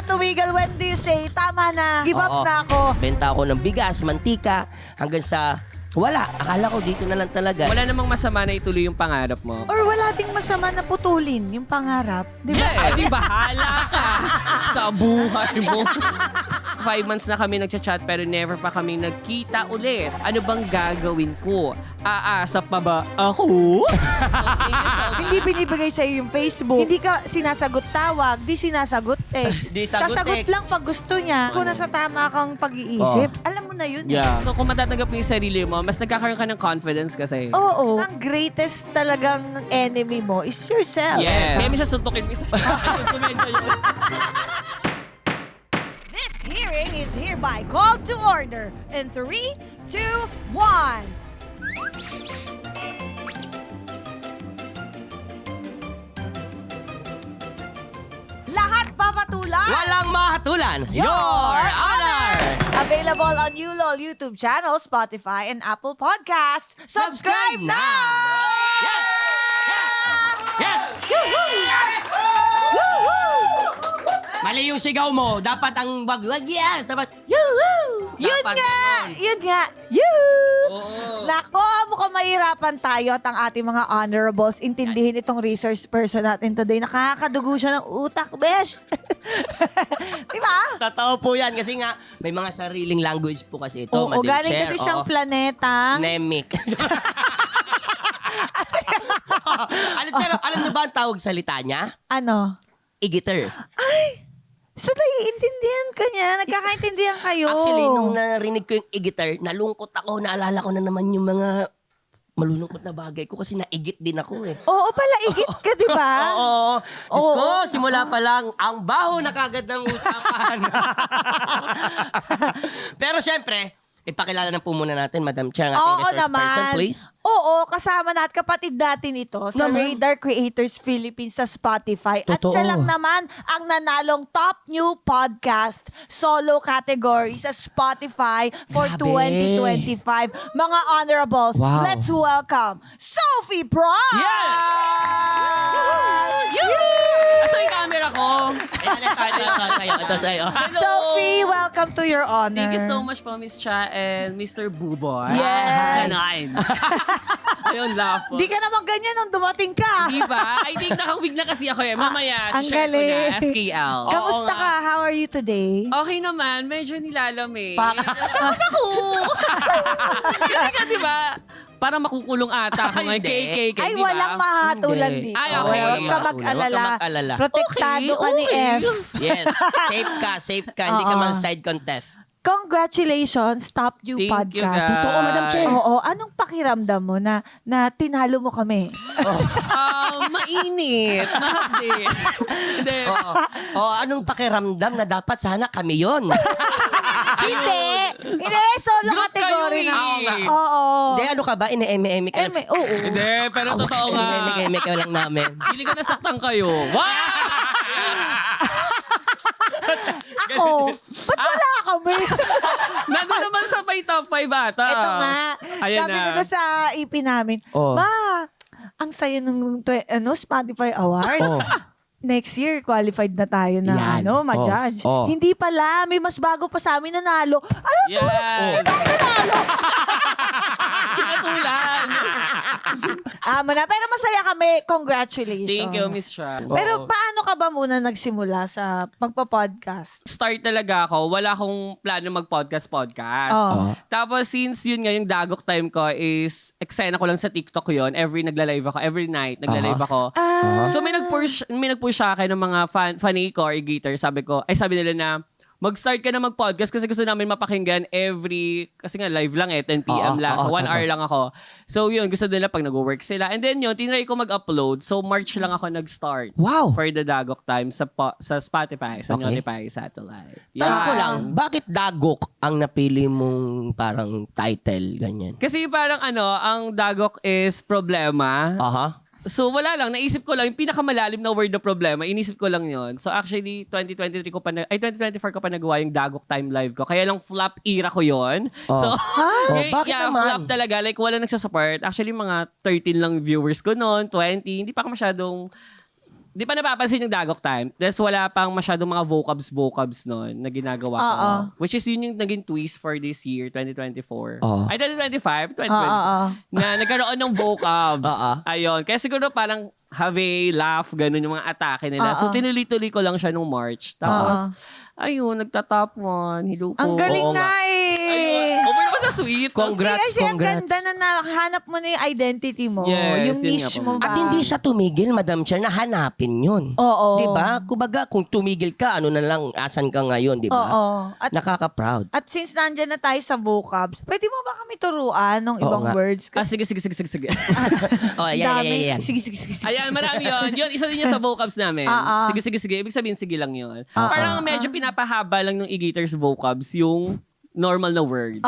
tumigil. When do you say, tama na, give up na ako? Benta ako ng bigas, mantika, hanggang sa wala. Akala ko dito na lang talaga. Wala namang masama na ituloy yung pangarap mo. Or wala ding masama na putulin yung pangarap. Di ba? Yeah, di bahala ka sa buhay mo. 5 months na kami nagchat-chat pero never pa kami nagkita ulit. Ano bang gagawin ko? Aasa pa ba ako? Hindi binibigay sa'yo yung Facebook. Hindi ka sinasagot tawag, di sinasagot text. Di sagot Sasagot text. lang pag gusto niya. Kung nasa tama kang pag-iisip, alam mo na yun. Yeah. So kung matatanggap mo yung sarili mo, mas nagkakaroon ka ng confidence kasi. Oo. Ang greatest talagang enemy mo is yourself. Yes. Kaya minsan suntukin mo isa. Komento yun. This hearing is hereby called to order in 3, 2, 1. Lahat papatulan. Walang mahatulan. Your Honor! Available on ULOL YouTube channel, Spotify, and Apple Podcasts. Subscribe now! Yes! Yes! Mali yung sigaw mo. Dapat ang wag yes. Dapat, yoo-hoo! Yun Dapat nga! ganon. Yun nga! Yoo! Oo. Nako, mukhang mahirapan tayo at ang ating mga honorables intindihin itong resource person natin today. Nakakadugo siya ng utak, besh! Di ba? Totoo po yan. Kasi nga, may mga sariling language po kasi ito. Oo, Madam galing Chair. kasi siyang Oo. planetang... Nemic. alam niyo ba ang tawag salita niya? Ano? Igiter. So, naiintindihan ka niya? Nagkakaintindihan kayo? Actually, nung narinig ko yung igiter, nalungkot ako. Naalala ko na naman yung mga malulungkot na bagay ko kasi naigit din ako eh. Oo pala, igit ka, di ba? Oo. Diyos Oo. ko, simula pa lang, ang baho na kagad ng usapan. Pero syempre, ipakilala na po muna natin, Madam Chair, ang ating Oo resource naman. person, please. Oo, kasama natin kapatid natin ito sa Naman. Radar Creators Philippines sa Spotify. At Totoo. siya lang naman ang nanalong top new podcast solo category sa Spotify for Grabe. 2025. Mga honorables, Wow. let's welcome Sophie Pry! Yes! Asa yung camera ko? Ito sa'yo. Sophie, welcome to your honor. Thank you so much po, Miss Cha and Mr. Buboy. Yes. Ganon. Ayun, laugh po. Di ka naman ganyan nung dumating ka. Di ba? I think nakawig na kasi ako eh. Mamaya, ang share ko na, galing. SKL. Kamusta Oo ka? How are you today? Okay naman, medyo nilalamig. Takot ako! Kasi nga, di ba, parang makukulong ata ako ngayon. Hindi. KKK, Ay, di ba? walang mahatulan Hindi. dito. Ay, okay. Huwag ka Huwag ka mag-alala. mag-alala. Protektado ka ni Okay. F. Yes, safe ka. Hindi ka Oo. man side contest. Congratulations, Top You Thank you, Podcast. guys. Totoo, Madam Chair. Oo, anong pakiramdam mo na tinalo mo kami? Mainit. Mahapdi. Hindi. Oo, anong pakiramdam na dapat sana kami yon? Hindi! Hindi, solo Group category kayo na. eh. Oo. Hindi, ano ka ba? Ine-eme-eme ka lang. Oo. Hindi, pero totoo nga. Ine-eme ka lang namin. Pili ko nasaktan kayo. Wow! Ako, ba't wala kami? Nandun naman sa may top 5 ata. Ito nga. Ayan Sabi na. ko na sa EP namin, Oh. Ma, ang saya ng Spotify Award. Oh. Next year, qualified na tayo na Yan. ma-judge. Oh. Hindi pala, may mas bago pa sa amin nanalo. Ano to? Yes. Ikaw nanalo. Pinatulan. Amo na, pero masaya kami. Congratulations. Thank you, Miss Cha. Pero paano ka ba muna nagsimula sa pagpa-podcast? Start talaga ako. Wala akong plano mag-podcast. Oh. Tapos since yun nga yung dagok time ko is eksena ko lang sa TikTok yun. Every nagla-live ako. Every night nagla-live ako. So may nag-push sa akin ng mga funny ko or gator. Sabi nila na mag-start ka na mag-podcast kasi gusto namin mapakinggan kasi nga live lang 10 p.m. lang. So 1 hour lang ako. So yun, gusto nila pag nag-work sila. And then yun, tinry ko mag-upload. So March lang ako nag-start. Wow! For the Dagok Time sa Spotify, sa Okay. Notify Satellite. Tanong ko lang, bakit Dagok ang napili mong parang title, ganyan? Kasi parang ang Dagok is problema. Aha. So wala lang, naisip ko lang, yung pinakamalalim na word na problema, inisip ko lang yon. So actually, 2024 ko pa nagawa yung Dagok Time Live ko. Kaya lang flop era ko yon. Oh. So, Bakit naman? flop talaga. Like, wala nagsasupport. Actually, mga 13 lang viewers ko noon, 20. Hindi pa ako masyadong di pa napapansin yung Dagok Time. Tapos wala pang masyadong mga vocabs noon na ginagawa ko. Oo. Which is yun yung naging twist for this year, 2024. Oo. Ay, 2025? 2020. Oo. Na nagkaroon ng vocabs. Oo. Ayun. Kaya siguro parang have a laugh, ganun yung mga atake nila. So, Oo. tinuloy-tuloy ko lang siya nung March. Tapos, ayun, nagta-top 1. Hello po. Ang galing Oo nga. nga eh. Ayun. Over naman sa sweet. Congrats, Kasi ang congrats. ganda na nahanap mo na yung identity mo. Yes, yung yun niche nga po. mo ba? At hindi siya tumigil, Madam Chair, na hanapin yun. Oo. Diba? Kumbaga, kung tumigil ka, ano na lang, asan ka ngayon, diba? Oo. At, Nakaka-proud. at since nandyan na tayo sa vocabs, pwede mo ba kami turuan ng Oo ibang nga. words? Sige. Oh, yan. Sige. Ayan, marami yun. Yun, isa din yun sa vocabs namin. Ah. Sige. Ibig sabihin, sige lang yun. Ah, Parang medyo pinapahaba lang ng e-gators vocabs yung normal na words.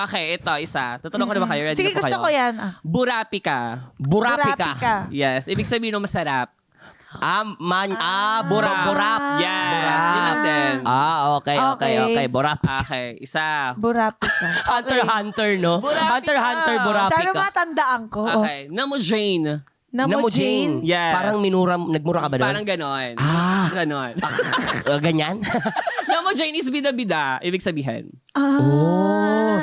Okay, ito, isa. Tutulungan ko na ba kayo? Ready Sige, na po gusto kayo? ko yan. Burapika. Burapika. Yes, ibig sabihin ng masarap. Burap. Yes, yun lang din. Okay. Burap. Okay, isa. Burapika. Hunter, no? Burapika. Hunter, Sana burapika. matandaan ko. Okay, Namo Jane. Namo Jane. Yes. Parang nagmura ka ba doon? Parang ganon. Ah. Ganon. Ganyan? Namo Jane is bida-bida, ibig sabihin. Oh.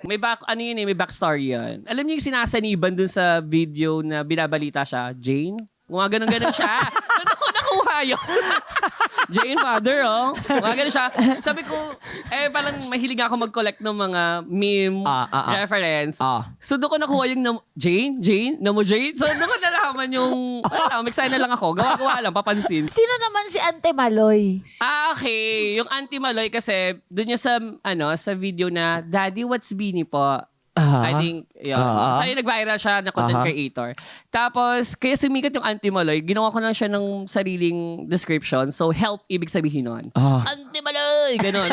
May may backstory yan. Alam niyo yung sinasaniban dun sa video na binabalita siya, Jane? Mga ganun siya. Saan ako nakuha yun? Jane Father, oh. Mga ganun siya. Sabi ko, parang mahilig ako mag-collect ng mga meme reference. So doon ko nakuha yung Jane? Namo Jane? So doon ko nalaman yung, excited na lang ako. Gawa-gawa lang, papansin. Sino naman si Ante Maloy? Okay. Yung Auntie Maloy kasi, doon niya sa video na, Daddy, what's Beanie po? I think, yun. Sa'yo nag-viral siya na content creator. Tapos, kaya sumikat yung Auntie Maloy, ginawa ko lang siya ng sariling description. So, help, ibig sabihin nun. Auntie Maloy! Ganon.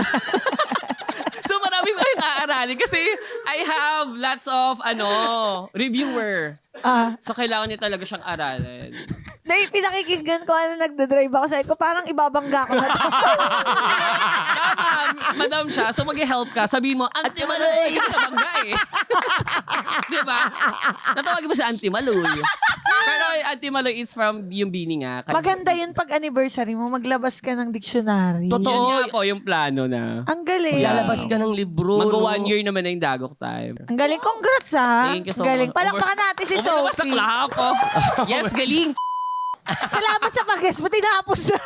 So, marami pa yung aaralin kasi I have lots of, reviewer. So, kailangan niya talaga siyang aralin. Dahil pinakikinggan ko na nagdadrive ako. Sabi ko, parang ibabangga ko na to. Tama, madam siya. So, mag-help ka. Sabihin mo, Auntie Maloy! Kasi nabangga eh. Diba? Natawagin mo si Auntie Maloy. Pero Auntie Maloy is from yung Bini nga. Maganda yun pag anniversary mo, maglabas ka ng dictionary. Totoo. Yun nga po yung plano na. Ang galing. Lalabas ka ng libro. Mag-1 year naman na yung Dagok Time. Ang galing. Congrats ha. Thank you so Galing. much. Palakpakan natin si Umalas sa Sophie. clap, oh. Yes, galing. Salamat sa pag-guest mo. Tinapos na.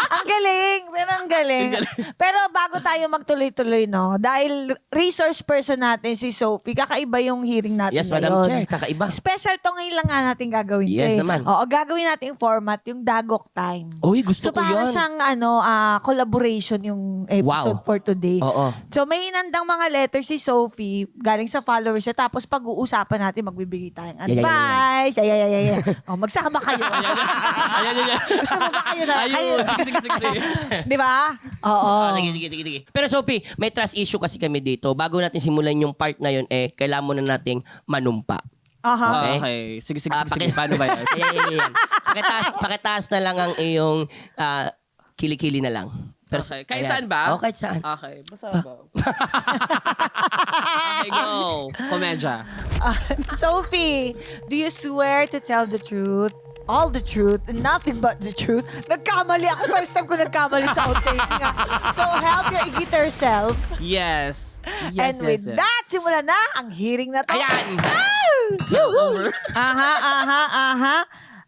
Ang galing. Pero ang galing. Pero bago tayo magtuloy-tuloy, no? Dahil resource person natin si Sophie, kakaiba yung hearing natin Yes, ngayon. Madam Chair. Kakaiba. Special to ngayon lang nga natin gagawin. Yes to, eh. naman. Oo, gagawin natin yung format, yung Dagok Time. Uy, gusto So ko para yun. siyang collaboration yung episode Wow. for today. Oo. So may hinandang mga letters si Sophie galing sa followers niya, tapos pag-uusapan natin, magbibigay tayong advice. O, magsama kayo. Ayan. Gusto mo ba kayo na? Ayun. Sige. Di ba? Oo. Sige. Pero Sophie, may trust issue kasi kami dito. Bago natin simulan yung part na yun, kailangan muna nating manumpa. Aha. Okay. Sige. Paano ba yan? Ayan. Pakitaas na lang ang iyong kilikili na lang. Pero, Okay. Kahit ayan. saan ba? Oo, kahit saan. Okay. Basta ba? Okay, go. Komedya. Sophie, do you swear to tell the truth? All the truth and nothing but the truth. Nagkamali ako. First time ko nagkamali sa outtake. So help your guitar self. Yes. And with that, simulan na ang hearing na to. Ayan! Aha.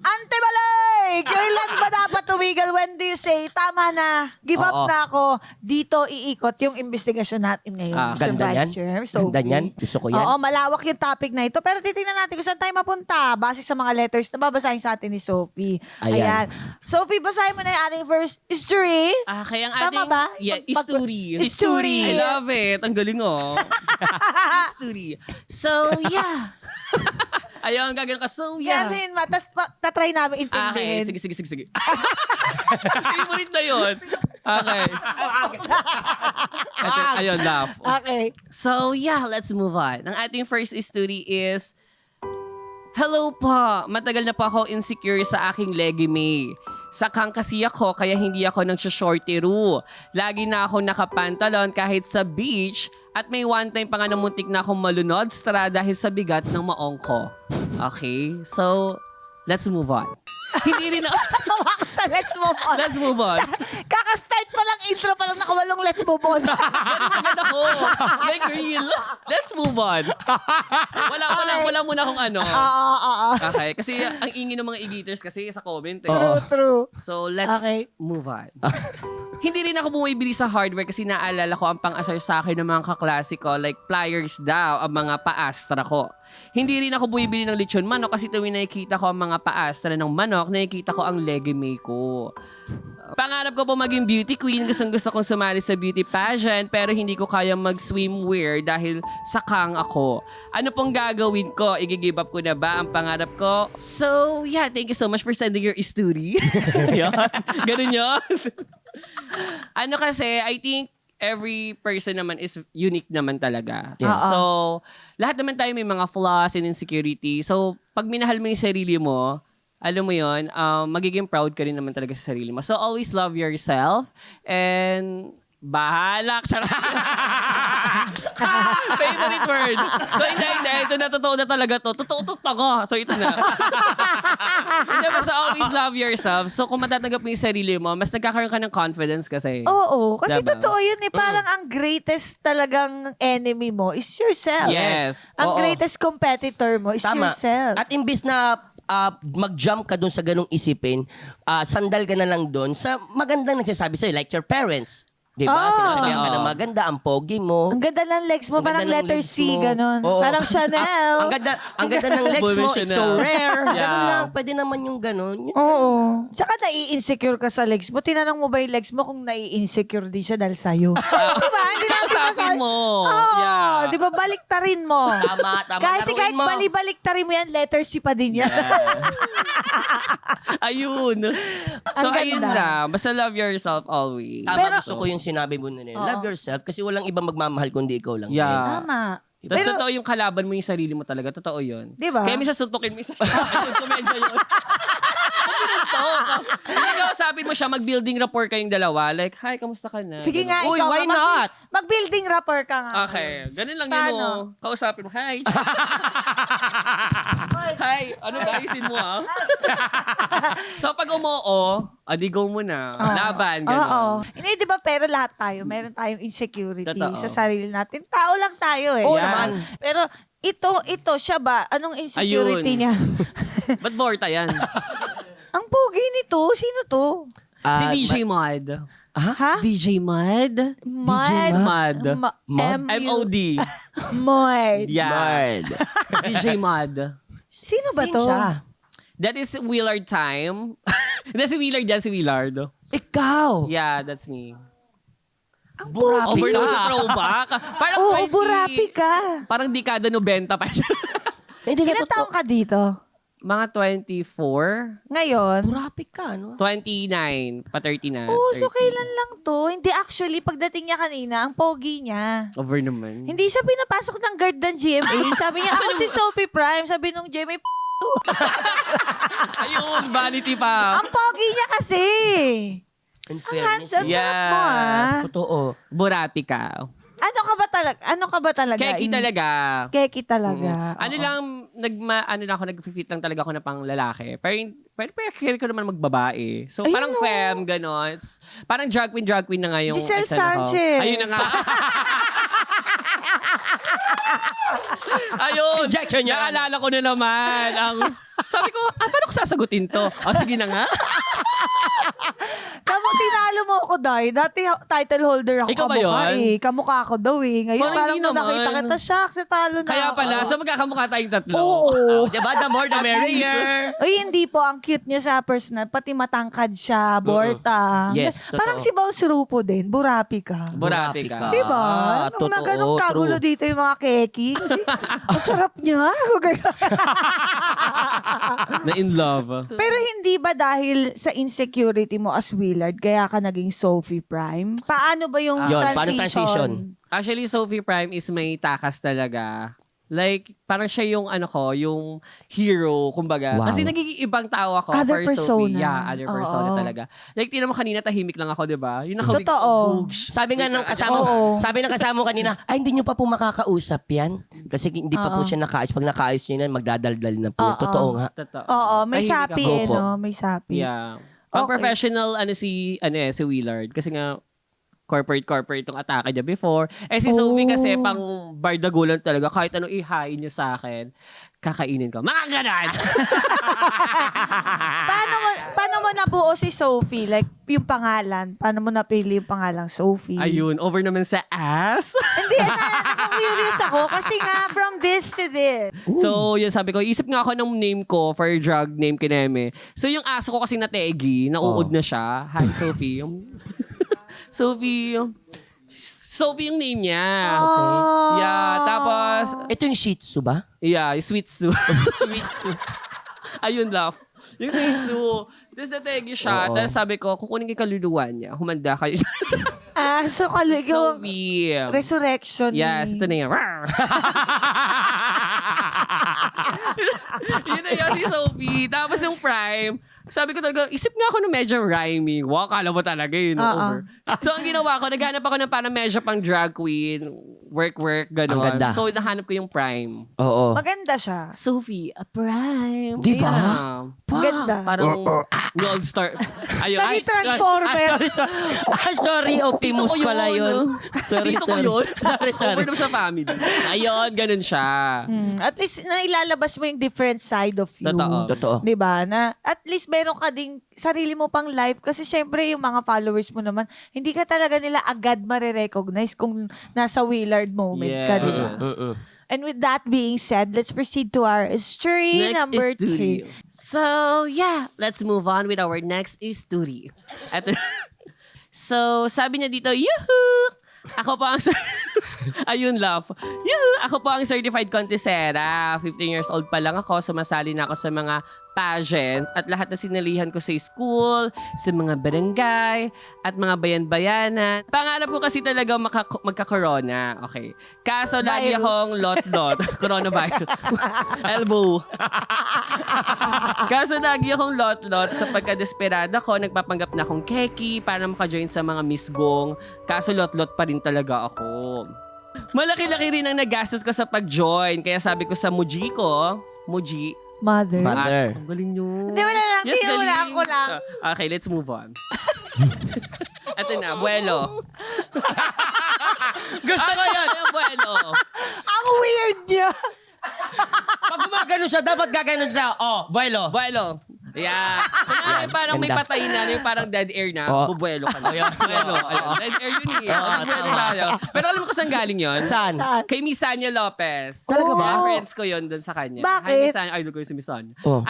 Ante Baloy! Kailan ba dapat tumigil? When do you say, tama na, give up Oo. na ako, dito iikot yung investigasyon natin ngayon. Mr. Ganda Vice yan. Chair, Ganda Sophie. yan. Gusto ko yan. Oo, malawak yung topic na ito. Pero titingnan natin kung saan tayo mapunta base sa mga letters na babasahin sa atin ni Sophie. Ayan. Sophie, basahin mo na yung ating first history. Okay, ang Tama ating... ba? Yeah, Pag- history. History. I love it. Ang galing, oh. History. So, yeah. Ayun, gagawin ka. So, yeah. Yan, ma. Tapos tatry namin Okay, intindihin. sige. Favorite na yun. Okay. Ayun, laugh. Okay. So, yeah, let's move on. Ang ating first story is, hello po, matagal na po ako insecure sa aking legime. Sakang kasi ako, kaya hindi ako nagsha-shorty-roo. Lagi na ako nakapantalon kahit sa beach at may one time pa nga namuntik na akong malunod dahil sa bigat ng maong ko. Okay? So, let's move on. Hindi rin ako... Tawa ka sa let's move on. Let's move on. Kaka-start pa lang, intro pa lang, nakawalong let's move on. Ganun agad ako. Like real. Let's move on. Wala muna akong ano. Oo. Okay, kasi ang ingin ng mga e-gators kasi sa comment eh. True. So, let's Okay. move on. Hindi rin ako bumibili sa hardware kasi naalala ko ang pang-asar sa akin ng mga kaklase ko, like pliers daw, ang mga paastra ko. Hindi rin ako bumibili ng lechon manok kasi tuwing nakikita ko ang mga paastra ng manok, nakikita ko ang legime ko. Pangarap ko po maging beauty queen. Gusto kong sumali sa beauty pageant pero hindi ko kaya mag-swimwear dahil sakang ako. Ano pong gagawin ko? I-give up ko na ba ang pangarap ko? So, yeah, thank you so much for sending your story. Yan. Ganun yun. Ano kasi, I think every person naman is unique naman talaga. Yes. So, lahat naman tayo may mga flaws and insecurity. So, pag minahal mo yung sarili mo, alam mo yun, magiging proud ka rin naman talaga sa sarili mo. So, always love yourself and bahala ka. Favorite word. So, hindi. Ito na, totoo na talaga to. Totoo ko. So, ito na. Hindi ba, so always love yourself. So, kung matatanggap mo yung sarili mo, mas nagkakaroon ka ng confidence kasi. Oo, kasi Diba? totoo yun eh. Parang ang greatest talagang enemy mo is yourself. Yes. Ang Oo. greatest competitor mo is Tama. yourself. At imbis na mag-jump ka dun sa ganung isipin, sandal ka na lang dun sa magandang nagsasabi sa'yo, like your parents. Diba? Sinasabihan ka na maganda, ang pogi mo. Ang ganda ng legs mo, Ang parang ganda ng letter legs C, mo. ganun. Oo. Parang Chanel. Ang ganda ng legs mo, it's so Chanel. rare. Yeah. Ganun lang, pwede naman yung ganun. Oo. Tsaka nai-insecure ka sa legs mo. Tinanong mo ba yung legs mo kung nai-insecure din siya dahil sa'yo? diba? Hindi na Kausapin mo. Oo. Yeah. Di ba? Baliktarin mo. Tama, Kasi kahit laruin mo. bali-baliktarin mo yan, letter C pa din yan. Ayun. So, Ang ayun ganda. lang. Basta love yourself always. Tama, Pero- gusto ko yung sinabi mo na yun. Love yourself kasi walang ibang magmamahal kundi ikaw lang. Yeah. Tama. Tapos Pero- totoo yung kalaban mo yung sarili mo talaga. Totoo yun. Di ba? Kaya minsan suntukin mo yung sarili mo. Komedya yun. Hindi ka usapin mo siya, mag-building rapport kayong dalawa. Like, hi, kamusta ka na? Sige Ganun. nga, Uy, ikaw. why not? Mag-building rapport ka nga. Okay. Ganun lang yun Paano? mo. Kausapin mo, hi. Hi, ano gayusin mo ah? So pag umoo, adigaw mo na. Laban, Oo. gano'n. Hindi, di ba, pero lahat tayo, meron tayong insecurity Totoo. sa sarili natin. Tao lang tayo eh. Oo Yes. naman. Pero ito, siya ba? Anong insecurity Ayun. niya? Ba't Borta yan? Ang pogi nito, sino to? Si DJ Mod. Ha? DJ Mod? Mod. Mod. MOD. Mod. Yeah. Mard. DJ Mod. Sino ba Sino to? siya? That is Willard time. Hindi, si Willard yan, si Willard. Ikaw. Yeah, that's me. Ang Burapi pogi. Overload ka. sa throwback. Parang Oo, 20 burapi ka. Parang dekada 90 pa siya. Hindi ka Ilan taong ka dito? Mga 24, Ngayon? Burapi ka, no? 29, pa 30 na. Oo, so 30. kailan lang to? Hindi, actually, pagdating niya kanina, ang pogi niya. Over naman. Hindi siya pinapasok ng guard ng GMA. Sabi niya, ako si Sophie Prime. Sabi nung GMA, Ayun, vanity pa. ang pogi niya kasi. In Ang fairness. handsome sarap mo ah. Totoo. Burapi ka. Ano ka ba talaga? Keki talaga. Keki talaga. Ano Oo. lang, nag-fit lang talaga ako na pang lalaki. Pero care ko naman magbabae. So, Ayun, parang oh. femme, gano'n. Parang drag queen na nga yung... Giselle ex, ano ko. Sanchez. Ayun na nga. Ayun. Injection yan. Naalala ko na naman. Sabi ko, paano ko sasagutin to? Sige na nga. Kamu, tinalo mo ako, Day. Dati title holder ako. Ikaw ba kamukha yun? eh. Kamukha ako daw eh. Ngayon Parang parang hindi nung naman. nakita kita, shucks, talo na Kaya ako. pala, so magkakamukha tayong tatlo. Oo. Diba? The more the merrier. Uy, hindi po. Ang cute niya sa personal. Pati matangkad siya. Borta. Yes, totoo. Parang si Boss Rupo din. Burapi ka. Burapi ka. Diba? Nung Totoo, na ganun kagulo true. dito yung mga keki. Kasi, ang sarap niya. Na in love. Pero hindi ba dahil sa insecurity mo as Willard, kaya ka naging Sophie Prime? Paano ba yung Yun, paano transition? transition? Actually, Sophie Prime is may takas talaga. Like, parang siya yung yung hero, kumbaga. Wow. Kasi nagiging ibang tao ako Other for Sophie. persona. Yeah, other persona Oo. talaga. Like, tingnan mo kanina, tahimik lang ako, di ba? Yung Totoo. Sabi nga ng kasama, Oo. sabi ng kasama mo kanina, ay hindi nyo pa po makakausap yan. Kasi hindi pa po siya nakaayos. Pag nakaayos nyo na, magdadaldal na po. Totoo nga. Totoo. Oo, may Tahimik sapi ako. Opo. no? May sapi. Yeah. Pang Okay. professional, si Willard. Kasi nga, corporate tong atake niya before. Si Sophie kasi pang bardagulan talaga. Kahit anong ihain niya sa akin, kakainin ko. Mga ganon! Paano mo nabuo si Sophie? Like, yung pangalan. Paano mo napili yung pangalang Sophie? Ayun, over naman sa ass. Hindi, nakaka-curious ako kasi nga from this to this. So, yun sabi ko, isip nga ako ng name ko for drug name kineme. So, yung aso ko kasi na Tegi, nauud na siya. Hi, Sophie. Sophie yung name niya. Okay. Yeah, tapos, Ito yung Shih Tzu ba? yeah, yung Sweet Sue. Sweet Tzu. Ayun, love. Yung Sweet Sue. Tapos nategi siya. Oo. Tapos sabi ko, kukunin ko yung kaluluwa niya. Humanda kayo. So yung Sophie. resurrection. Yes, ito na yan. Yun na yun si Sophie. Tapos yung Prime, sabi ko talaga, isip nga ako na medyo rhyming. Wow, kala mo talaga yun. Over. So, ang ginawa ko, naghanap ako ng parang medyo pang drag queen, work, gano'n. Ang ganda. So, nahanap ko yung Prime. Oo. Maganda siya. Sophie, a Prime. Di ba? Yeah. Ganda. Parang gold star. Ayun. Naging transformer. Sorry, Optimus Tito ko pala yun. Sorry, Tito ko sorry. yun. Sorry, sorry. Over naman sa family. Ayun, ganun siya. At least nailalabas mo yung different side of you. Totoo. 'Di ba? Na at least meron ka ding sarili mo pang life kasi syempre yung mga followers mo naman hindi ka talaga nila agad mare-recognize kung nasa Willard moment ka, Yes. 'di ba? And with that being said, let's proceed to our story Next number is Turi. 2. So, yeah. Let's move on with our next is Turi. So, sabi niya dito, yuhuu! Ako po ang... Ayun, love. Yuhuu! Ako po ang certified contestera. 15 years old pa lang ako. Sumasali na ako sa mga pageant at lahat na sinalihan ko sa school, sa mga barangay, at mga bayan-bayanan. Pangarap ko kasi talaga magka-corona. Okay. Kaso lagi Virus. akong lot-lot. Coronavirus. Elbow. Kaso lagi akong lot-lot sa pagka-desperada ko, nagpapanggap na akong keki para maka-join sa mga Miss Gong. Kaso lot-lot pa rin talaga ako. Malaki-laki rin ang nagastos ko sa pag-join. Kaya sabi ko sa Muji ko, Muji, Mother. Mother. ang galing nyo. Hindi, wala lang. Hindi, wala galing. ako lang. Okay, let's move on. Ito na, buwelo. Gusto ko yun, yung buwelo. Ang weird niya. Pag gumagano siya, dapat gaganon siya. Oh, buwelo. Buwelo. Yeah. Kunwari, parang may Ganda. patay na, yung parang dead air na, Oo. bubuelo ka na. Buwelo. Ayun, dead air yun eh. Bubuelo tayo. Pero alam mo kung saan galing yun? Saan? Kay Miss Sanya Lopez. Talaga ba? Friends ko yun doon sa kanya. Bakit? Hi, Miss Sanya. Idol ko yung si Miss Sanya. Oh.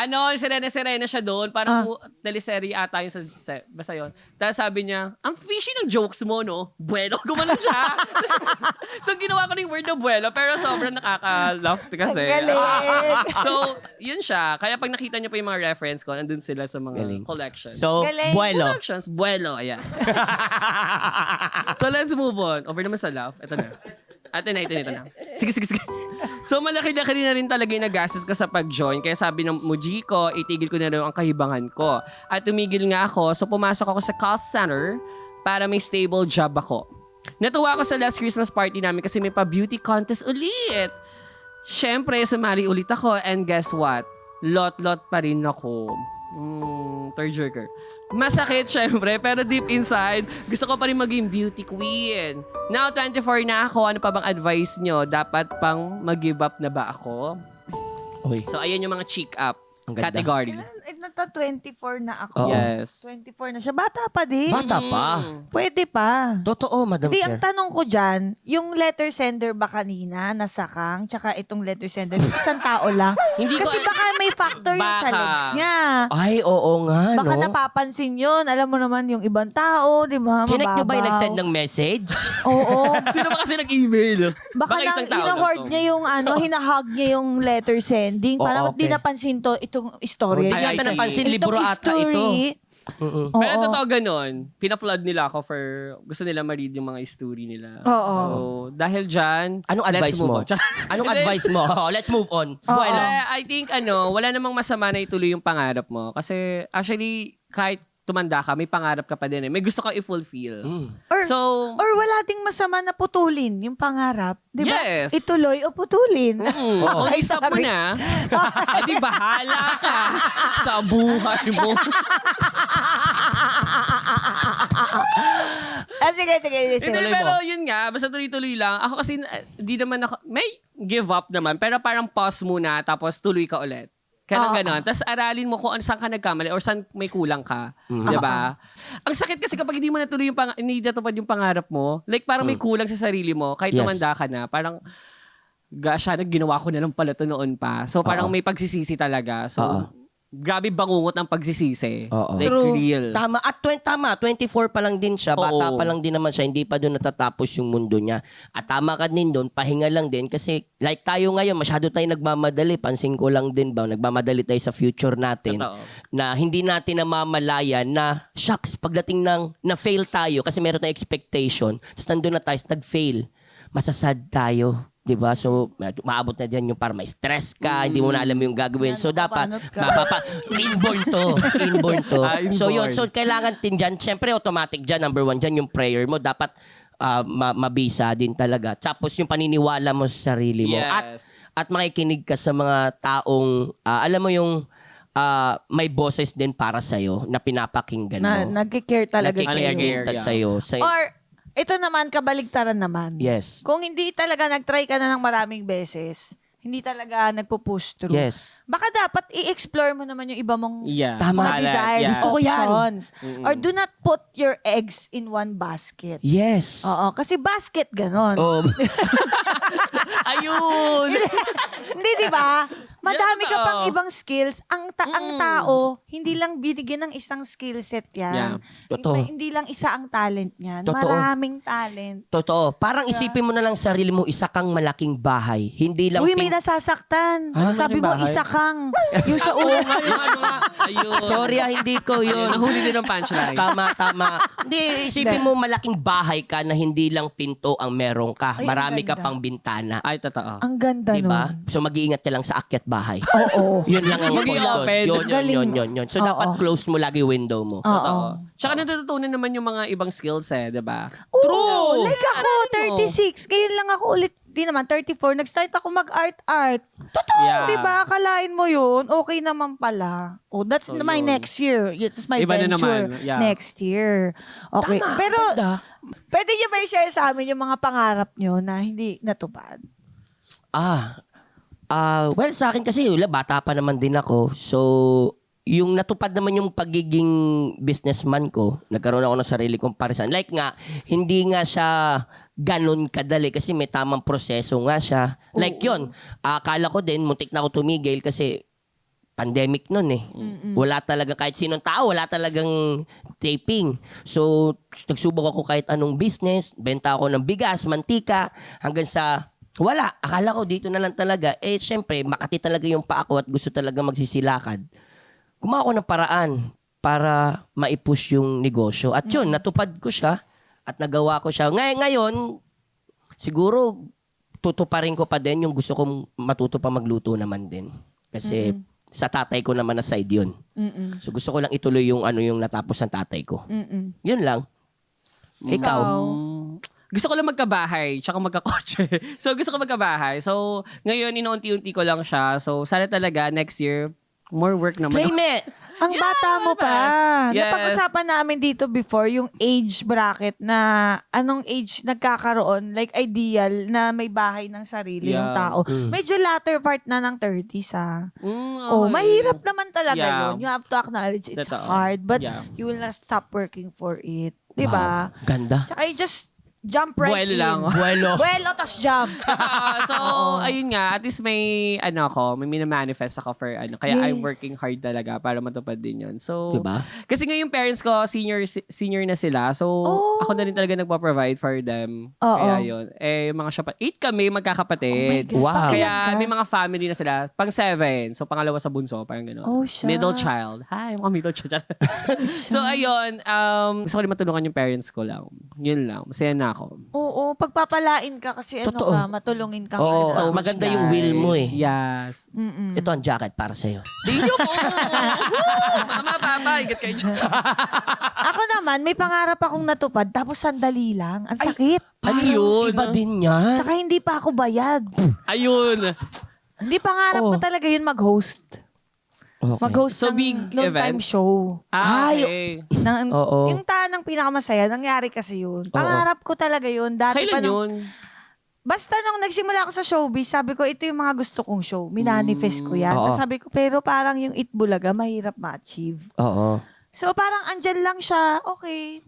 Sirena siya doon. Parang teleserye ata yung basta yun. Tapos sabi niya, ang fishy ng jokes mo, no? Buwelo. Gumanon siya. So, ginawa ko ng word na buwelo, pero sobrang nakaka-laugh kasi. Ang galing. So, yun siya. Kaya pag nakita niyo pa yung mga reference ko, nandun sila sa mga Galing. collections. So, Galing. buwelo. Collections, buwelo, ayan. So, let's move on. Over naman sa laugh. Ito na. Ito na. Sige. So, malaki-laki na rin talaga yung nagastos ko sa pag-join. Kaya sabi ng Muji ko, itigil ko na rin ang kahibangan ko. At tumigil nga ako, so pumasok ako sa call center para may stable job ako. Natuwa ako sa last Christmas party namin kasi may pa-beauty contest ulit. Siyempre, sumali ulit ako and guess what? Lot-lot pa rin ako. Third jerker. Masakit syempre, pero deep inside, gusto ko pa rin maging beauty queen. Now, 24 na ako. Ano pa bang advice nyo? Dapat pang mag-give up na ba ako? Uy. So, ayan yung mga cheek up Ang ganda. category. Nata 24 na ako. Oo. Yes. 24 na siya. Bata pa din. Bata pa. Pwede pa. Totoo, Madam Hindi, ang Chair. tanong ko dyan, yung letter sender ba kanina, nasa kang, tsaka itong letter sender, isang tao lang? Hindi ko- Kasi baka may factor yung sa Baka. legs niya. Ay, oo nga, Baka no? napapansin yun. Alam mo naman yung ibang tao, di ba? Chinek nyo ba yung Mababaw. nag-send ng message? Oo. Sino ba kasi nag-email? Baka nang isang tao lang hina-hoard to. niya yung hinahug niya yung letter sending. Oo, Para okay. di napansin to, itong istorya. Hindi Ay, yata I see. napansin, libro ata ito. Mm-mm. Pero Oo. totoo ganun. Pina-flood nila ako for gusto nila ma-read yung mga story nila. Oo. So, dahil dyan, Anong let's advice move mo? on. Anong Hindi. advice mo? Let's move on. Oo. Bueno. I think, wala namang masama na ituloy yung pangarap mo. Kasi, actually, kahit tumanda ka, may pangarap ka pa din eh. May gusto kang i-fulfill. Or, So, or wala ding masama na putulin yung pangarap. Di ba? Yes. Ituloy o putulin. kung Ay, i-stop mo sorry. na, edi bahala ka sa buhay mo. Sige. Hindi, Tuloy mo. pero yun nga, basta tuloy-tuloy lang. Ako kasi, di naman ako, may give up naman, pero parang pause muna, tapos tuloy ka ulit. Ganon. Tapos aralin mo kung saan ka nagkamali or saan may kulang ka. Diba? Ang sakit kasi kapag hindi mo natuloy hindi natupad yung pangarap mo, like parang may kulang sa sarili mo, kahit Yes. tumanda ka na, parang siya ginawa ko na lang pala to noon pa. So parang may pagsisisi talaga. So, grabe bangungot ang pagsisisi. Oo. Like True. real. Tama. At 24 pa lang din siya. Bata Oo. pa lang din naman siya. Hindi pa doon natatapos yung mundo niya. At tama ka din doon. Pahinga lang din. Kasi like tayo ngayon, masyado tayo nagmamadali. Pansin ko lang din ba, nagmamadali tayo sa future natin. Totoo. Na hindi natin namamalayan na, shucks, pagdating ng na-fail tayo kasi meron tayong expectation. Tapos nandun na tayo, nag-fail. Masasad tayo. Diba? So, maabot na dyan yung para may stress ka, hindi mo na alam yung gagawin. So, dapat, inborn to. So, yun. So, kailangan din dyan, syempre, automatic dyan, number 1 dyan, yung prayer mo. Dapat, mabisa din talaga. Tapos, yung paniniwala mo sa sarili mo. Yes. At makikinig ka sa mga taong, alam mo yung, may boses din para sa'yo na pinapakinggan mo. Nagkikare talaga Nakikicare sa'yo. din sa'yo. Or, ito naman, kabaligtaran naman. Yes. Kung hindi talaga nag-try ka na ng maraming beses, hindi talaga nagpo-push through. Yes. Baka dapat i-explore mo naman yung iba mong Yeah. Tama. mga desires, Gusto ko yan. options. Or do not put your eggs in one basket. Yes. Oo, kasi basket ganon. Oh. Ayun! Hindi, di ba? Madami ka totoo. pang ibang skills. Ang tao, hindi lang binigyan ng isang skill set yan. Yeah. Totoo. Hindi lang isa ang talent niyan. Totoo. Maraming talent. Totoo. Parang isipin mo na lang sarili mo, isa kang malaking bahay. Hindi lang Uy, may nasasaktan. Ha? Sabi mo, Malaking bahay? isa kang. Yung sa ulo. Ayun. Sorry, hindi ko Ayun, yun. nahuli din ang punchline. Tama. Hindi, isipin mo malaking bahay ka na hindi lang pinto ang meron ka. Ay, ang Marami ka ganda. pang bintana. Ay, totoo. Ang ganda Diba? nun. So mag-iingat ka lang sa akyat bahay. Oo. Yun lang ang Maging point doon. open. Yun. So Oo. dapat close mo lagi window mo. Oo. Totoo. Tsaka natututunan naman yung mga ibang skills diba? True. Like ako, 36. Ngayon lang ako ulit, di naman, 34. Nag-start ako mag-art. Totoo. Yeah. Diba? Akalain mo yun. Okay naman pala. Oh, that's So, my yun. next year. It's my Iba na venture. naman. Yeah. Next year. Okay. Tama, Pero, ganda. pwede niyo ba i-share sa amin yung mga pangarap niyo na hindi natupad? Well, sa akin kasi, bata pa naman din ako. So, yung natupad naman yung pagiging businessman ko, nagkaroon ako ng sarili kong parisan. Like nga, hindi nga siya ganun kadali kasi may tamang proseso nga siya. Like yun, akala ko din, muntik na ako tumigil kasi pandemic nun eh. Wala talaga, kahit sinong tao, wala talagang taping. So, nagsubok ako kahit anong business, benta ako ng bigas, mantika, hanggang sa wala. Akala ko dito na lang talaga. Eh, syempre, makati talaga yung paa ko at gusto talaga magsisilakad. Gumawa ako ng paraan para maipush yung negosyo. At yun, natupad ko siya at nagawa ko siya. Ngayon, siguro, tutuparin ko pa din yung gusto kong matuto pa magluto naman din. Kasi sa tatay ko naman na side yun. So gusto ko lang ituloy yung yung natapos ng tatay ko. Yun lang. Ikaw? Gusto ko lang magkabahay, tsaka magkakotse. So, gusto ko magkabahay. So, ngayon, inuunti-unti ko lang siya. So, sana talaga, next year, more work naman. Claim it! Ang bata mo pa. Yes. Napag-usapan namin dito before yung age bracket na anong age nagkakaroon, like ideal na may bahay ng sarili yung Yeah. tao. Medyo latter part na ng 30s Okay. mahirap naman talaga Yeah. yun. You have to acknowledge it's Totoo. hard, but Yeah. you will not stop working for it. Diba? Wow, ganda. Tsaka you just Jump right Buwelo in. lang. Buwelo. Buwelo, tas jump. So, ayun nga, at least may, may minamanifest ako for, kaya I'm Yes. working hard talaga para matupad din yun. So, Diba? kasi nga yung parents ko, senior na sila. So, ako na rin talaga nagpa-provide for them. Oo. Kaya yun. Yung mga 8 kami magkakapatid. Oh my God. Wow. Kaya Pang-ilan ka? may mga family na sila. Pang 7. So, pangalawa sa bunso. Parang gano'n. Oh, shucks. Middle child. Hi, mga middle child. So, ayun. Gusto ko rin matulungan yung parents ko lang. Yun lang. Masaya na ako. Oo, pagpapalain ka kasi Totoo. matulungin ka. Oo, nga. So much, maganda yung will mo eh. Yes. Mm-mm. Ito ang jacket para sa'yo. Tingnan mo! Mama, papa, igat kayo dyan. Ako naman, may pangarap akong natupad tapos sandali lang. Ang sakit. Ano yun? Iba din yan. Saka hindi pa ako bayad. Ayun. Hindi pangarap ko Oh. talaga yun mag-host. Okay. Mag-host So, ng big noontime event? show. Okay. Oo. Yung tanang pinakamasaya, nangyari kasi yun. Pangarap ko talaga yun. Dati pa Kailan nung, yun? basta nung nagsimula ako sa showbiz, sabi ko, ito yung mga gusto kong show. Minanifest ko yan. Oo. Tapos sabi ko, pero parang yung Itbulaga, mahirap ma-achieve. Oo. So parang andyan lang siya, okay.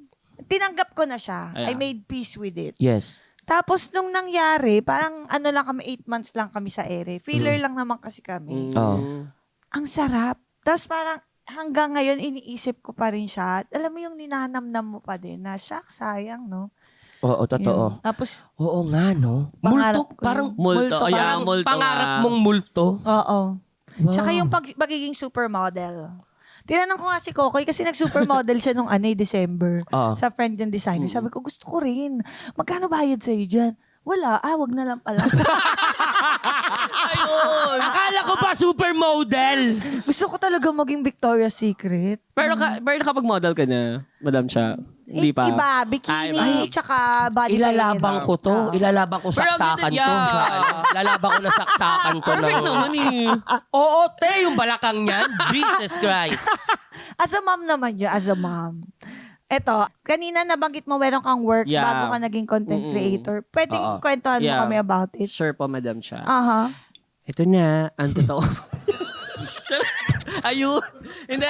Tinanggap ko na siya. I Ayan. made peace with it. Yes. Tapos nung nangyari, parang lang kami, 8 months lang kami sa ere. Filler lang naman kasi kami. Oo. Ang sarap. Tapos parang hanggang ngayon, iniisip ko pa rin siya. Alam mo yung ninanamnam mo pa din na, shucks, sayang, no? Oo, totoo. Yun. Tapos, Oo nga, no? Pangarap Multo. ko Parang yun. Multo. multo. Yeah, Parang multo pangarap nga. mong multo. oo. Wow. Tsaka yung pagiging supermodel. Tinanong ko nga si Kokoy kasi nag-supermodel siya nung December. Oo. Sa friend yung designer. Sabi ko, gusto ko rin. Magkano bayad sa'yo dyan? Wala. Wag na lang pala. Ayun. Akala ko ba supermodel? gusto ko talaga maging Victoria's Secret. Pero kapag model ka na, Madam Cha, hindi pa. Iba, bikini, Ay, tsaka body Ilalabang paint. ko to. Oo. Ilalabang ko Pero saksakan ganun, to. yeah. Sa, ilalabang ko na saksakan to. Perfect ng- naman eh. Oo, te, yung balakang niyan. Jesus Christ. As a mom naman yun, as a mom. Eto, kanina nabanggit mo meron kang work Yeah. bago ka naging content Mm-mm. creator. Pwedeng Oo. kwentuhan mo Yeah. kami about it. Sure po, Madam Cha. Aha. Ito na, ang totoo. Ayun. Hindi,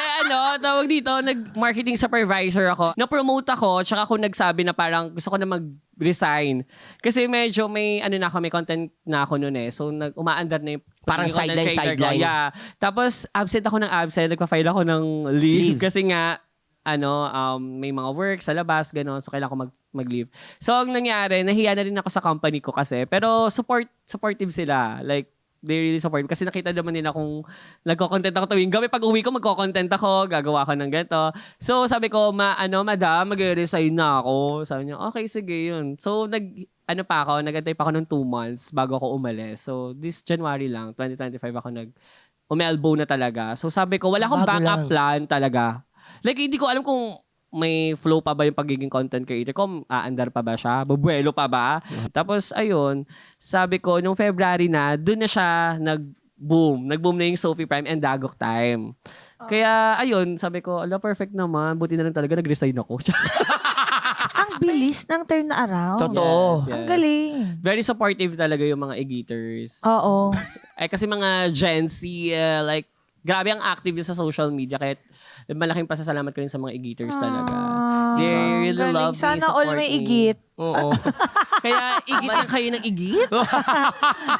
tawag dito, nag-marketing supervisor ako. Na-promote ako, tsaka ako nagsabi na parang gusto ko na mag-resign. Kasi medyo may content na ako noon eh. So, umaandar na yung Parang pagiging content creator ko. sideline. Yeah. Tapos, absent ako ng absent. Nagpa-file ako ng leave. Leave. Kasi nga, may mga work sa labas, gano'n. So, kailangan ko mag-leave. So, ang nangyari, nahiya na rin ako sa company ko kasi. Pero, supportive sila. Like, they really support. Kasi nakita naman nila kung nagko-content ako tuwing gabi. Pag uwi ko, magko-content ako. Gagawa ko ng ganito. So, sabi ko, madam, mag-resign na ako. Sabi niya, okay, sige, yun. So, nag-antay pa ako ng 2 months bago ako umalis. So, this January lang, 2025 ako umelbow na talaga. So, sabi ko, wala akong Bago backup lang. plan talaga. Like, hindi ko alam kung may flow pa ba yung pagiging content creator ko? Aandar pa ba siya? Bubuelo pa ba? Tapos, ayun, sabi ko, nung February na, dun na siya nag-boom. Nag-boom na yung Sophie Prime and Dagok Time. Kaya, ayun, sabi ko, perfect naman. Buti na lang talaga, nag-resign ako. Ang bilis ng turn around. Totoo. Yes, yes. Ang galing. Very supportive talaga yung mga e-geaters. Oo. Kasi mga Gen Z, like, grabe ang active yun sa social media. Kaya malaking pasasalamat ko rin sa mga e-geaters talaga. They really Galing. love me, Sana all support may me. igit. Oo. Kaya igit lang kayo ng igit.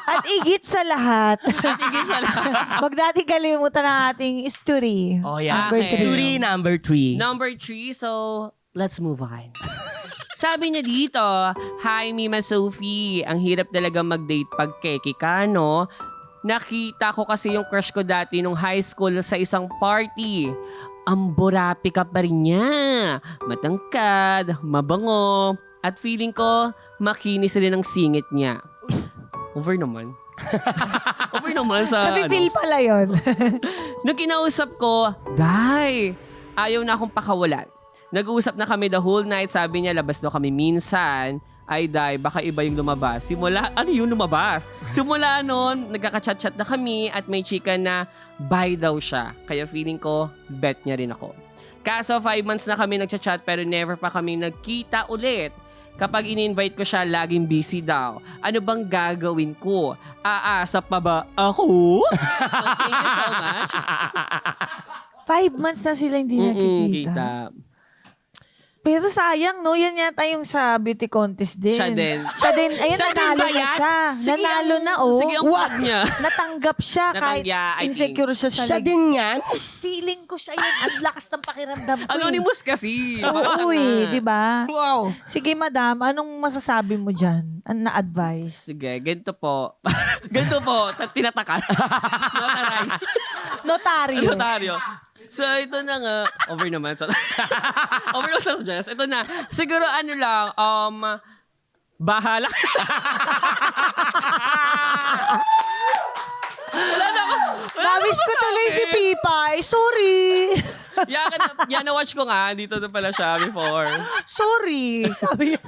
At igit sa lahat. At igit sa lahat. Huwag natin kalimutan ang ating story. Oh, yeah. Okay. Story number 3. Number 3, so let's move on. Sabi niya dito, hi Mima Sophie, ang hirap talaga mag-date pag keki ka, no? Nakita ko kasi yung crush ko dati nung high school sa isang party. Ang burapi ka pa rin niya. Matangkad, mabango, at feeling ko, makinis rin ang singit niya. Over naman. Over naman sa... Nafe-feel pala yun. Nung kinausap ko, Day, ayaw na akong pakawalan. Nag-uusap na kami the whole night. Sabi niya, labas daw kami minsan. Ay, Day, baka iba yung lumabas. Ano yung lumabas? Simula noon, nagkaka-chat-chat na kami at may chika na bye daw siya. Kaya feeling ko, bet niya rin ako. Kaso 5 months na kami nagchat-chat pero never pa kami nagkita ulit. Kapag in-invite ko siya, laging busy daw. Ano bang gagawin ko? Aasa pa ba ako? Thank you so much. 5 months na sila hindi nakikita. Kita. Pero sayang, no? Yan yata yung sa beauty contest din. Siya din. Siya din. Ayun, Siya din nanalo ba na yan? siya. Sige, Nanalo ang- na, oh. sige, ang plug niya. Natanggap siya kahit Natangya, I think. insecure siya sa Siya legs. din yan? Feeling ko siya yun. Ang lakas ng pakiramdam ko. Anonymous kasi. Baka siya Oo, nga. di ba? Wow. Sige, madam, anong masasabi mo dyan? Ano na advice? Sige, ganito po. Ganito po, tinatakan. Notarize. Notaryo. Notaryo. So, ito na nga. Over naman. Over naman sa Jess. Ito na. Siguro ano lang, bahala. Wala na ako. Namiss ko tuloy si Pipay. Sorry. Yan na-watch ko nga. Dito na pala siya before. Sorry. Sabi niya.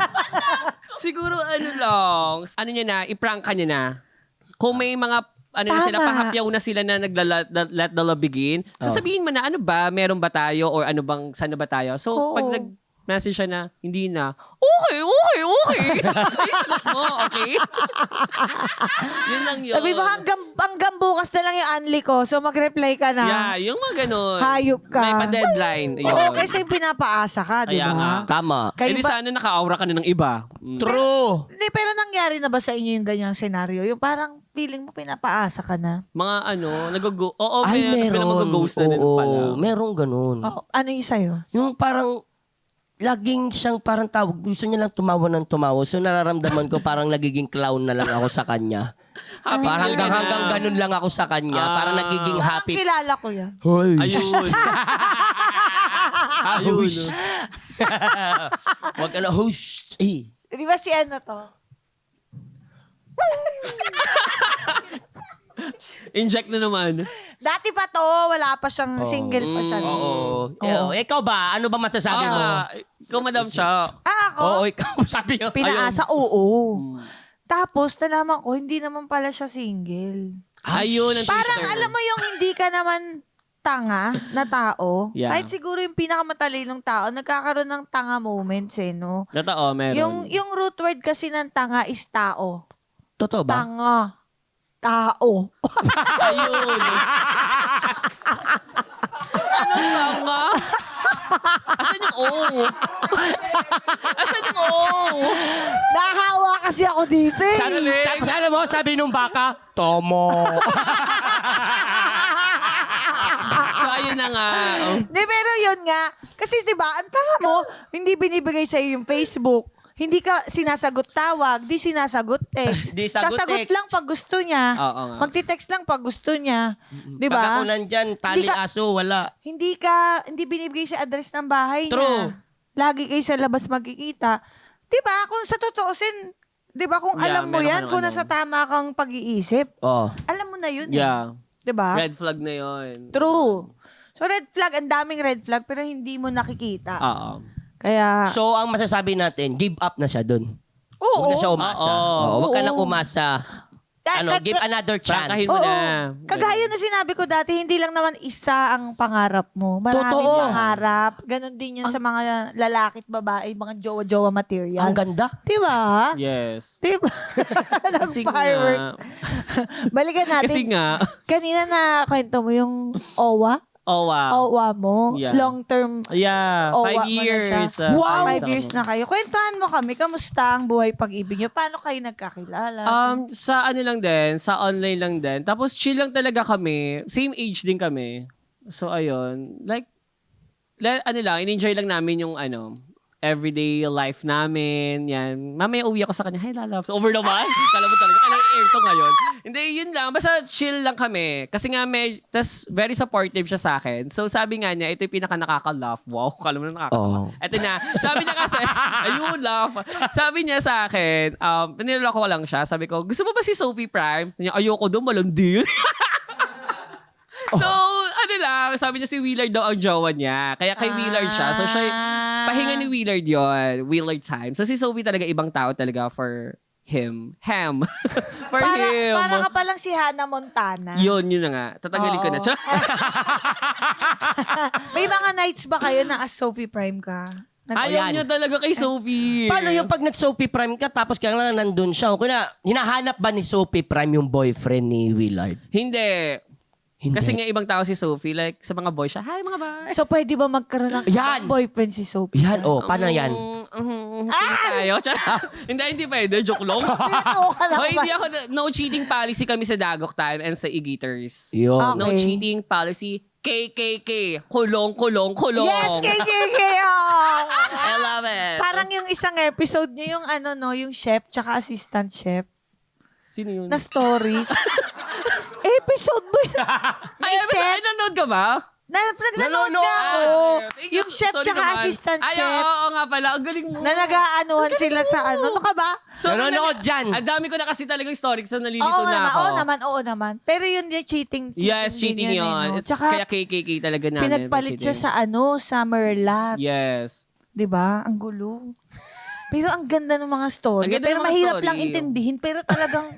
Siguro ano lang. Ano niya na, i-prank ka niya na. Kung may mga ano na sila, Tama. pahapyaw na sila na let the love begin. So sabihin mo na, ano ba, meron ba tayo or ano bang, saan na ba tayo? So Oo. pag nag-message siya na, hindi na, okay. Sagot mo, okay? Yun lang yun. Sabi mo, hanggang bukas na lang yung unli ko. So, mag-reply ka na. Yeah, yung mga ganun. Hayop ka. May pa-deadline. Ayun. Oo, kasi pinapaasa ka, di Kaya nga. ba? Tama. Kayo Hindi ba? sana naka-aura ka na ng iba. True. Hindi, pero nangyari na ba sa inyo yung ganyang senaryo? Yung parang feeling mo pinapaasa ka na? Mga ano, nag-go. Oo, Ay, may meron. mag-ghost na din pala. Oo, merong ganun. Oh, ano yung sa'yo? Yung parang, laging siyang parang tawag. Gusto niya lang tumawa ng tumawa. So, nararamdaman ko parang nagiging clown na lang ako sa kanya. Happy Parang ka na. hanggang ganun lang ako sa kanya. Parang nagiging happy. Kilala ko yan. Ayun. Host. Huwag ka na host. Eh. Di ba si ano to? Inject na naman. Dati pa to, wala pa siyang single pa siya. Oo. Ikaw ba? Ano ba masasabi mo? Ikaw, madam siya. Ako, Oo, ikaw. Sabi ko. pinaasa, oo. Tapos, nalaman ko, hindi naman pala siya single. Ayun ang Parang twister. alam mo yung hindi ka naman tanga na tao. Yeah. Kahit siguro yung pinakamatalinong tao, nagkakaroon ng tanga moments eh, no? Totoo, meron. Yung root word kasi ng tanga is tao. Totoo ba? Tanga. Tao. Ayun. Ano tanga? Asan yung O? Asan yung O? Nahawa kasi ako dito eh. Alam mo, sabi nung baka, Tomo. So, ayun na nga. Oh. Di, pero yun nga. Kasi di ba, ang tanga mo, hindi binibigay sa yung Facebook. Hindi ka sinasagot tawag, di sinasagot text. Di sagot Sasagot text. lang pag gusto niya. Oo nga. Magti-text lang pag gusto niya. Di Pag ba? ako nandyan, tali Hindi ka- aso, wala. Hindi binibigay sa address ng bahay True. niya. Lagi kayo sa labas magkikita. Di ba? Kung sa totoosin, di ba kung Yeah, alam mo meron ka yan, ng kung ano. nasa tama kang pag-iisip, Oh. alam mo na yun Yeah. Di ba? Red flag na yun. True. So red flag, ang daming red flag, pero hindi mo nakikita. Oo. Kaya, So, ang masasabi natin, give up na siya dun. oo. Huwag na siya umasa. Oo. Huwag ka Oo. nang umasa. Give another Prangkahin chance. mo Oo. na. Kagaya na sinabi ko dati, hindi lang naman isa ang pangarap mo. Maraming Totoo. pangarap. Ganon din yan sa mga lalaki at babae, mga jowa-jowa material. Ang ganda. Diba? Yes. Diba? Ng Kasi fireworks. Balikan natin. Kasi nga. Kanina na kwento mo yung OWA. Oh, wow. OWA mo. Yeah. Long-term. Yeah. OWA 5 mo na years. siya. Wow! 5 years na kayo. Kwentuhan mo kami. Kamusta ang buhay pag-ibig niyo? Paano kayo nagkakilala? Sa ano lang din, sa online lang din. Tapos chill lang talaga kami. Same age din kami. So ayun, like ano lang, in-enjoy lang namin yung everyday life namin. Yan. Mamaya uwi ako sa kanya. Hi, love. So, over naman. Kala mo talaga. Kailangan i-air to ngayon. Hindi, yun lang. Basta chill lang kami. Kasi nga, tas very supportive siya sa akin. So, sabi nga niya, ito yung pinaka nakaka-laugh. Wow, kala mo na nakaka-laugh. Oh. Ito na. Sabi niya kasi, ayun, laugh. Sabi niya sa akin, niloloko ko lang siya. Sabi ko, gusto mo ba si Sophie Prime? Sabi niya, ayoko doon, malandi yun. So, ano lang, sabi niya si Willard daw ang jowa niya. Kaya kay Willard siya. So, siya, pahinga ni Willard yon, Willard time. So, si Sophie talaga ibang tao talaga for him. For him. Para ka palang si Hannah Montana. Yun na nga. Tatanggalin ko na. Oo. May mga nights ba kayo na as Sophie Prime ka? Ayaw Ayan. niya talaga kay Sophie. Paano yung pag nag-Sophie Prime ka tapos kaya lang nandun siya? O kaya, hinahanap ba ni Sophie Prime yung boyfriend ni Willard? Hindi. Hindi. Kasi nga ibang tao si Sophie, like sa mga boys siya, hi mga boys. So, pwede ba magkaroon ng Yan! boyfriend si Sophie? Yan, paano yan? Tayo. Hindi pwede. Joke lang. Oo ka Hoy, naman. hindi ako, no cheating policy kami sa Dagok Time and sa E-Gators. Yun. Okay. No cheating policy. KKK. Kulong. Yes, KKK! Oh. I love it. Parang yung isang episode niyo, yung yung chef tsaka assistant chef Sino yun? na story. Episode ba yun? Ay, nanonood ka ba? Nanonood na ako. Thank you. Yung chef Sorry tsaka naman. assistant Ay, chef. oo nga pala. Ang galing mo. Na nag-aanuhan sila sa ano. Ano ka ba? Nanonood dyan. Ang dami ko na kasi talagang story so nalilito Oo na ako. oo naman. Pero yun yung cheating. Yes, cheating din yun. no? It's Tsaka, kaya KKK talaga namin. pinagpalit siya cheating. sa Merlat. Yes. 'Di ba? Ang gulo. Pero ang ganda ng mga story. Ang ganda Pero ng mga mahirap story. lang intindihin. Pero talagang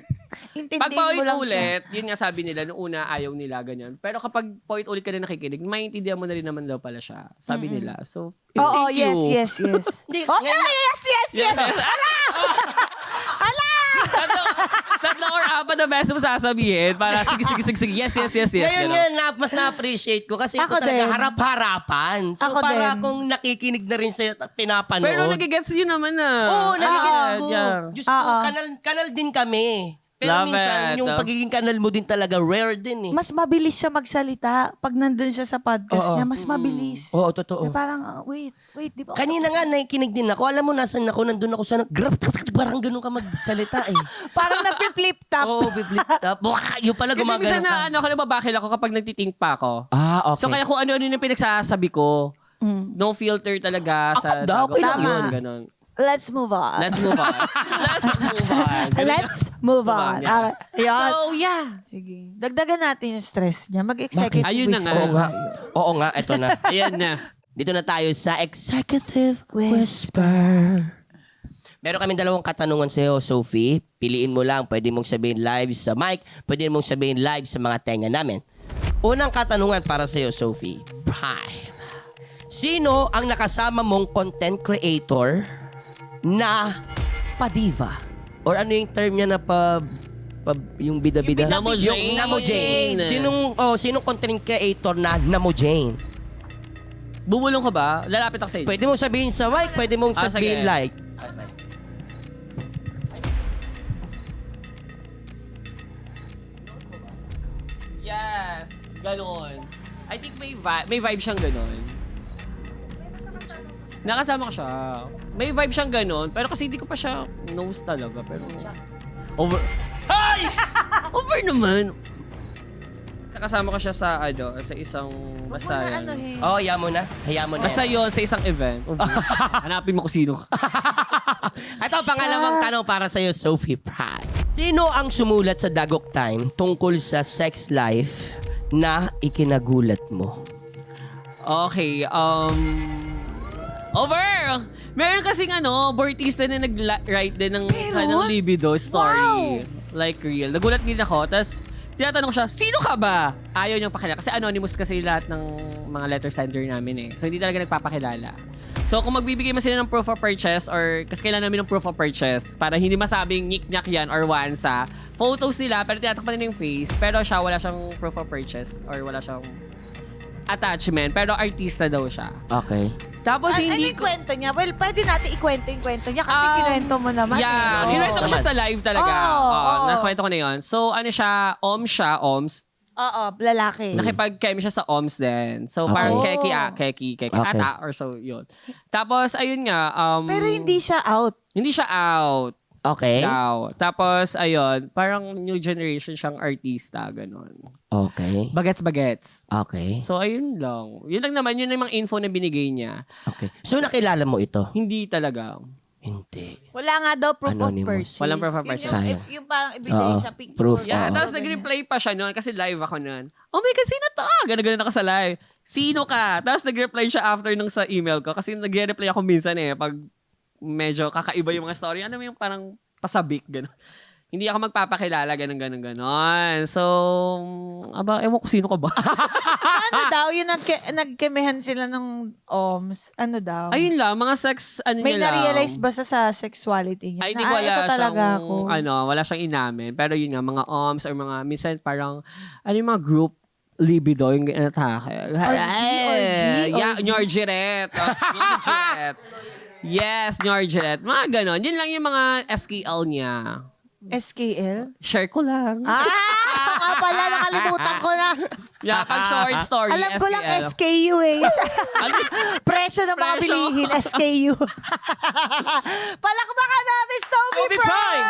intindihin Pag mo lang siya. paulit-ulit, yun nga sabi nila, noong una ayaw nila ganyan. Pero kapag paulit-ulit ka na nakikinig, maintindihan mo na rin naman daw pala siya. Sabi nila. So, Oo, thank you. yes. Hindi, Oh, yes. Tatlo or apat na beses mo sasabihin para sige. Yes. Ngayon Ganun. nga, mas na-appreciate ko kasi Ako ito talaga din. harap-harapan. So, Ako para din. akong nakikinig na rin sa'yo at pinapanood. Pero nagigets yun naman Oo, nagigets ko. Yeah. Diyos ko, kanal din kami. Pero Love minsan, it. yung pagiging kanal mo din talaga, rare din eh. Mas mabilis siya magsalita. Pag nandun siya sa podcast Oo. niya, mas mabilis. Oo, totoo. Na parang, wait, di ba? Kanina nga, nakikinig din ako. Alam mo, nasan ako, nandun ako sa, parang ganun ka magsalita eh. Parang nagpi-flip top. Oo, biblit up. Yung pala Kasi gumagano minsan ka. na, nababakil ako kapag nagtitink pa ako. Ah, okay. So kaya kung ano-ano yung pinagsasabi ko, no filter talaga sa Ako daw, Dagok okay lang Time, yun. ganun. Let's move on. Let's move on. Let's move on. Yeah. Okay. Ayan. So, yeah. Sige. Dagdagan natin yung stress niya. Mag-executive Ayun na nga. whisper. Oo nga, eto na. Ayan na. Dito na tayo sa Executive Whisper. Meron kami dalawang katanungan sa iyo, Sophie. Piliin mo lang. Pwede mong sabihin live sa mic. Pwede mong sabihin live sa mga tenga namin. Unang katanungan para sa iyo, Sophie. Prime. Sino ang nakasama mong content creator na padiva? Or ano yung term niya na yung bida-bida? Namojane. Yung Namojane. Sinong content creator na Namojane? Bumulong ka ba? Lalapit ako sa iyo. Pwede mong sabihin sa mic, pwede mong sabihin sige. like. Yes. Ganon. I think may vibe siyang ganon. Nakasama ko siya. May vibe siyang ganon. Pero kasi hindi ko pa siya knows talaga. Pero over. Ay! Over naman. Nakasama ko siya sa sa isang basta Wala yun. ano eh. Oh, hayaan mo na. Hayaan mo na. Basta yun, sa isang event. Hanapin mo kung sino. Ito, pangalawang tanong para sa'yo, Sophie Pride. Sino ang sumulat sa Dagok Time tungkol sa sex life na ikinagulat mo? Okay, over! Meron kasing Bortista na nag-write din ng kanyang libido story. Like real. Nagulat din ako, tapos tinatanong ko siya, sino ka ba? Ayaw niyang pakilala. Kasi anonymous kasi lahat ng mga letter sender namin eh. So hindi talaga nagpapakilala. So kung magbibigay man sila ng proof of purchase or kasi kailangan namin ng proof of purchase para hindi masabing nyik-nyak yan or wansa, photos nila pero tinatakpan nila yung face pero siya wala siyang proof of purchase or wala siyang attachment pero artista daw siya. Okay. Tapos Ano hindi yung kwento niya? Well, pwede natin ikwento yung kwento niya kasi kinuwento mo naman Yeah, eh. kinuwento ko siya sa live talaga. Oo. Nakwento ko na yun. So, ano siya, OMS. Oo, lalaki. Nakipag-chem siya sa OMS din. So, Okay. parang Oh. keki, Okay. ata, or so, yun. Tapos, ayun nga. Pero hindi siya out. Hindi siya out. Okay. Daw. Tapos, ayun, parang new generation siyang artista, ganun. Okay. Bagets. Okay. So, ayun lang. Yun lang naman, yun yung mga info na binigay niya. Okay. So, nakilala mo ito? Hindi talaga. Hindi. Wala nga daw proof Anonymous. of purchase. Walang proof of Yun purchase. Sayang. yung parang ebidensya, Oo. picture. Proof, Yeah, oo. tapos nag-reply pa siya noon kasi live ako noon. Oh my God, sino to? Ganun ako sa live. Sino ka? Tapos nag-reply siya after nung sa email ko kasi nag-reply ako minsan pag medyo kakaiba yung mga story. Ano yung parang pasabik, gano'n. Hindi ako magpapakilala, gano'n. So, ewan ko sino ka ba? Ano daw, yung nagkemehan sila ng OMS, ano daw? Ayun lang, mga sex, May niya lang. na-realize ba sa sexuality niya? Ay, hindi Na, ko wala ito talaga siyang, ako. wala siyang inamin. Pero yun nga, mga OMS or mga, minsan parang, yung mga group libido, yung atake. Yeah, Orgy. Nyorjiret. Nyorjiret. Yes, Nyorjiret. Mga ganon. Yun lang yung mga SKL niya. SKL? Share ko lang. Nga pala, nakalimutan ko na. Yeah, pag short story, Alam ko lang SKL. SKU eh. Presyo ng mga Presyo. bilihin, SKU. Palakpakan natin, Sophie Sophie Prime!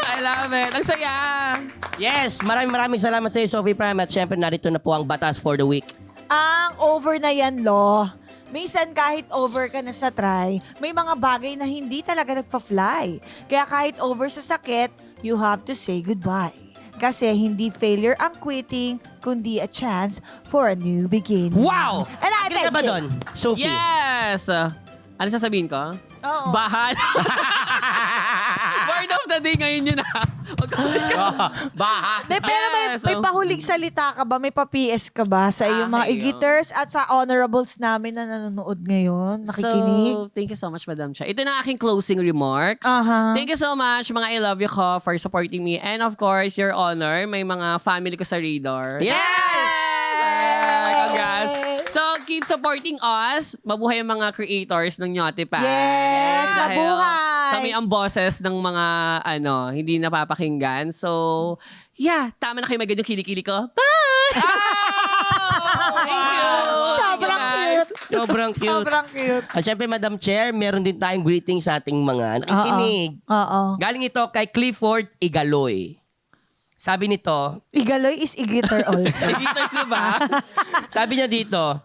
I love it. Ang saya. Yes, maraming salamat sa iyo, Sophie Prime. At syempre, narito na po ang Batas for the Week. Ang over na yan, Lo. Minsan kahit over ka na sa try, may mga bagay na hindi talaga nagpa-fly. Kaya kahit over sa sakit, you have to say goodbye. Kasi hindi failure ang quitting, kundi a chance for a new beginning. Wow! And I Agree ka thank ba you. doon, Sophie? Yes! Ano sasabihin ko? Oo. Bahal. Word of the day ngayon yun ah. Baha. De, pero may Yes, oh. pahuling salita ka ba? May pa-PS ka ba sa iyong mga Ay, igiters at sa honorables namin na nanonood ngayon? Nakikinig? So, thank you so much, Madam Cha. Ito na aking closing remarks. Aha. Thank you so much, mga I love you ko, for supporting me. And of course, Your Honor, may mga family ko sa Radar. Yes! Congrats. So, keep supporting us. Mabuhay ang mga creators ng Nyotipan. Yes, Dahil mabuhay. Kami ang bosses ng mga, hindi napapakinggan. So, yeah, tama na kayo magandang kilikili ko. Bye! Thank you. Sobrang Thank you, guys. cute. Sobrang cute. Sobrang cute. At syempre, Madam Chair, meron din tayong greeting sa ating mga nakikinig. Oo. Galing ito kay Clifford Igaloy. Sabi nito, Igaloy is igiter also. Nagiters na ba? sabi niya dito,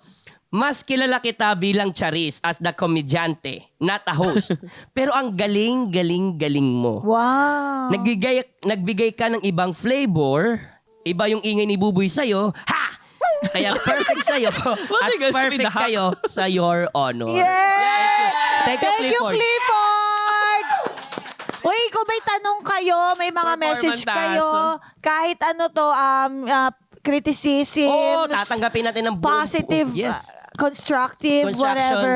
mas kilala kita bilang Charis as the komedyante, not a host. Pero ang galing mo. Wow. Nagbigay ka ng ibang flavor, iba yung ingay ni Buboy sa'yo, ha! Kaya perfect sa'yo at ganun, perfect pinahak? kayo sa Your Honor. Yay! Thank you, Thank you, Clifford. Clifford! Uy, kung may tanong kayo, may mga message Performance. kayo, kahit criticism, Oo, tatanggapin natin ng buong- positive, Yes. constructive, Construction. whatever.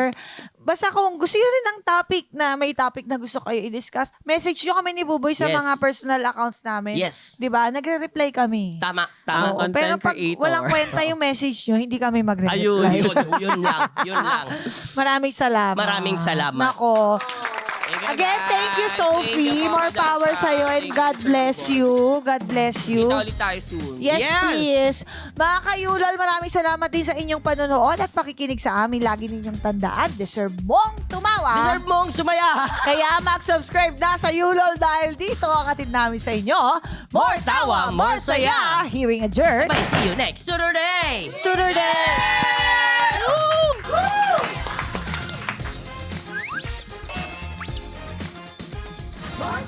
Basta kung gusto nyo rin ng topic na may topic na gusto kayo i-discuss, message nyo kami ni Buboy sa Yes. mga personal accounts namin. Yes. Diba? Nagre-reply kami. Tama. Ah, Oo, content pero pag creator. walang kwenta yung message nyo, hindi kami magre-reply. Ayun. Yun lang. Maraming salamat. Maraming salamat. Nako. Thank you, Again, thank you, guys. Sophie. Thank you, More Madam power Cha. sa'yo and Thank you God for bless support. you. God bless you. Kita ulit tayo soon. Yes, Yes. please. Mga kayulal, maraming salamat din sa inyong panonood at pakikinig sa amin. Lagi ninyong tandaan, deserve mong tumawa. Deserve mong sumaya. Kaya mag-subscribe na sa Yulol dahil dito ang atid namin sa inyo. More tawa, more saya. Hearing a jerk. Bye, see you next Saturday. Sooner than... More